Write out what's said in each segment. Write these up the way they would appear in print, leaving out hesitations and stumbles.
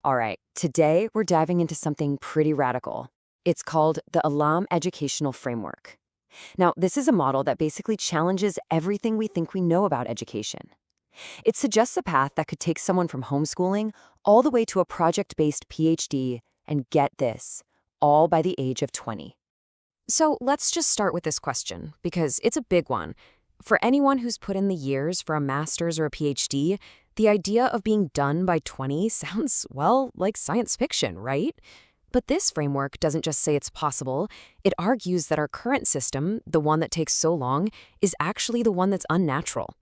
All right, today we're diving into something pretty radical. It's called the Alam Educational Framework. Now, this is a model that basically challenges everything we think we know about education. It suggests a path that could take someone from homeschooling all the way to a project-based PhD, and get this, all by the age of 20. So let's just start with this question, because it's a big one. For anyone who's put in the years for a master's or a PhD, the idea of being done by 20 sounds, well, like science fiction, right? But this framework doesn't just say it's possible, it argues that our current system, the one that takes so long, is actually the one that's unnatural.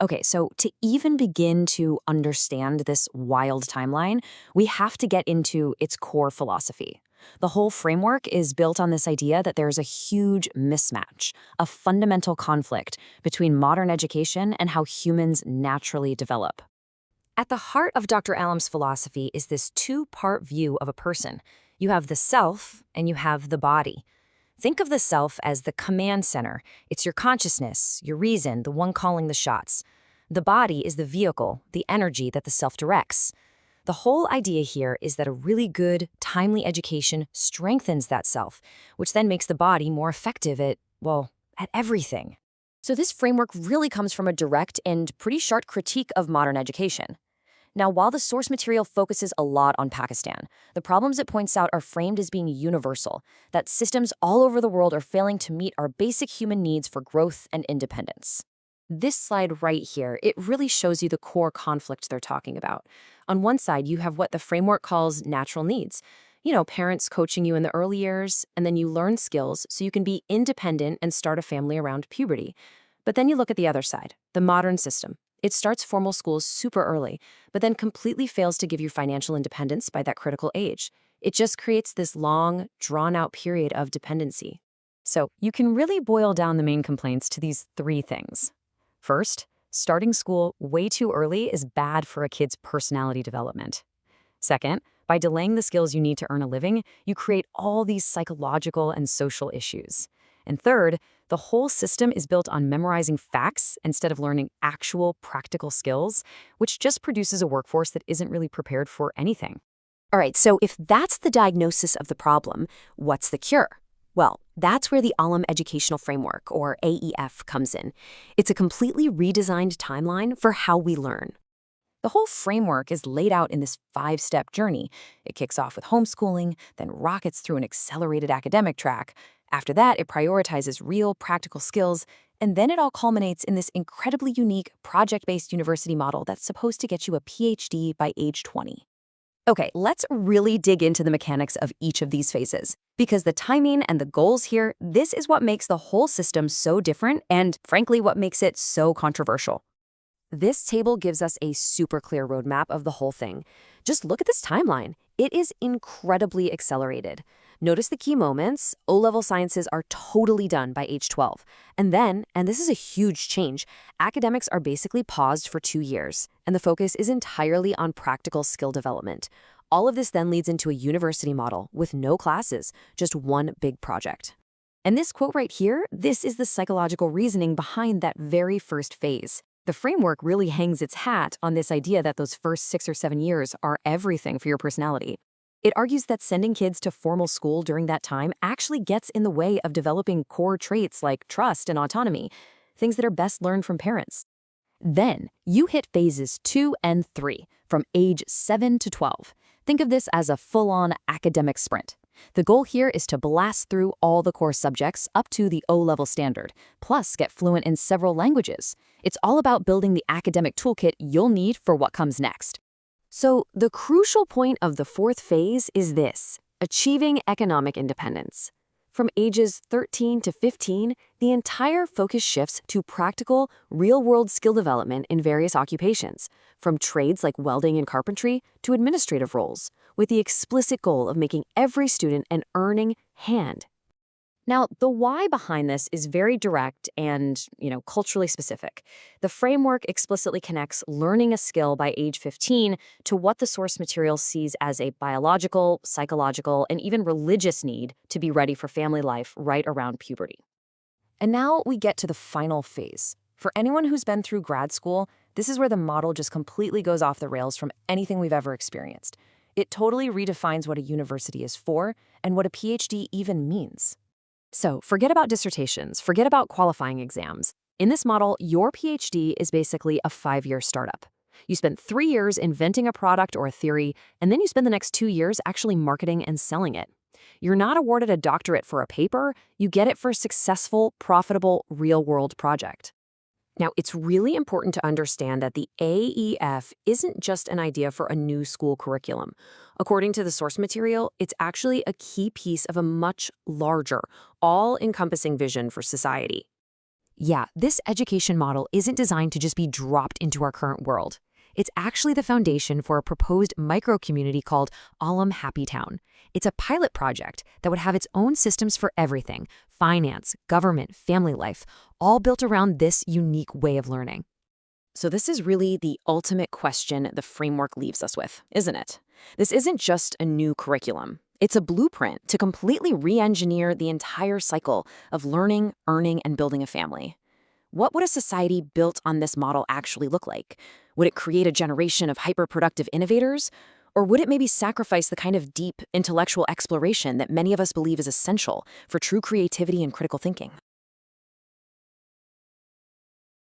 Okay, so to even begin to understand this wild timeline, we have to get into its core philosophy. The whole framework is built on this idea that there's a huge mismatch, a fundamental conflict between modern education and how humans naturally develop. At the heart of Dr. Alam's philosophy is this two-part view of a person. You have the self and you have the body. Think of the self as the command center. It's your consciousness, your reason, the one calling the shots. The body is the vehicle, the energy that the self directs. The whole idea here is that a really good, timely education strengthens that self, which then makes the body more effective at, well, at everything. So this framework really comes from a direct and pretty sharp critique of modern education. Now, while the source material focuses a lot on Pakistan, the problems it points out are framed as being universal, that systems all over the world are failing to meet our basic human needs for growth and independence. This slide right here, it really shows you the core conflict they're talking about. On one side, you have what the framework calls natural needs. Parents coaching you in the early years, and then you learn skills so you can be independent and start a family around puberty. But then you look at the other side, the modern system. It starts formal schools super early, but then completely fails to give you financial independence by that critical age. It just creates this long, drawn-out period of dependency. So you can really boil down the main complaints to these three things. First, starting school way too early is bad for a kid's personality development. Second, by delaying the skills you need to earn a living, you create all these psychological and social issues. And third, the whole system is built on memorizing facts instead of learning actual practical skills, which just produces a workforce that isn't really prepared for anything. All right, so if that's the diagnosis of the problem, what's the cure? Well, that's where the Alam Educational Framework, or AEF, comes in. It's a completely redesigned timeline for how we learn. The whole framework is laid out in this five-step journey. It kicks off with homeschooling, then rockets through an accelerated academic track. After that, it prioritizes real, practical skills, and then it all culminates in this incredibly unique, project-based university model that's supposed to get you a PhD by age 20. Okay, let's really dig into the mechanics of each of these phases, because the timing and the goals here, this is what makes the whole system so different and, frankly, what makes it so controversial. This table gives us a super clear roadmap of the whole thing. Just look at this timeline. It is incredibly accelerated. Notice the key moments. O-level sciences are totally done by age 12. And then, and this is a huge change, academics are basically paused for 2 years, and the focus is entirely on practical skill development. All of this then leads into a university model with no classes, just one big project. And this quote right here, this is the psychological reasoning behind that very first phase. The framework really hangs its hat on this idea that those first 6 or 7 years are everything for your personality. It argues that sending kids to formal school during that time actually gets in the way of developing core traits like trust and autonomy, things that are best learned from parents. Then, you hit phases 2 and 3, from age 7 to 12. Think of this as a full-on academic sprint. The goal here is to blast through all the core subjects up to the O-level standard, plus get fluent in several languages. It's all about building the academic toolkit you'll need for what comes next. So, the crucial point of the fourth phase is this: achieving economic independence. From ages 13 to 15, the entire focus shifts to practical, real-world skill development in various occupations, from trades like welding and carpentry to administrative roles, with the explicit goal of making every student an earning hand. Now, the why behind this is very direct and, culturally specific. The framework explicitly connects learning a skill by age 15 to what the source material sees as a biological, psychological, and even religious need to be ready for family life right around puberty. And now we get to the final phase. For anyone who's been through grad school, this is where the model just completely goes off the rails from anything we've ever experienced. It totally redefines what a university is for and what a PhD even means. So forget about dissertations, forget about qualifying exams. In this model, your PhD is basically a 5-year startup. You spend 3 years inventing a product or a theory, and then you spend the next 2 years actually marketing and selling it. You're not awarded a doctorate for a paper, you get it for a successful, profitable, real-world project. Now, it's really important to understand that the AEF isn't just an idea for a new school curriculum. According to the source material, it's actually a key piece of a much larger, all-encompassing vision for society. Yeah, this education model isn't designed to just be dropped into our current world. It's actually the foundation for a proposed micro-community called Alam Happy Town. It's a pilot project that would have its own systems for everything: finance, government, family life, all built around this unique way of learning. So this is really the ultimate question the framework leaves us with, isn't it? This isn't just a new curriculum. It's a blueprint to completely re-engineer the entire cycle of learning, earning, and building a family. What would a society built on this model actually look like? Would it create a generation of hyper-productive innovators? Or would it maybe sacrifice the kind of deep intellectual exploration that many of us believe is essential for true creativity and critical thinking?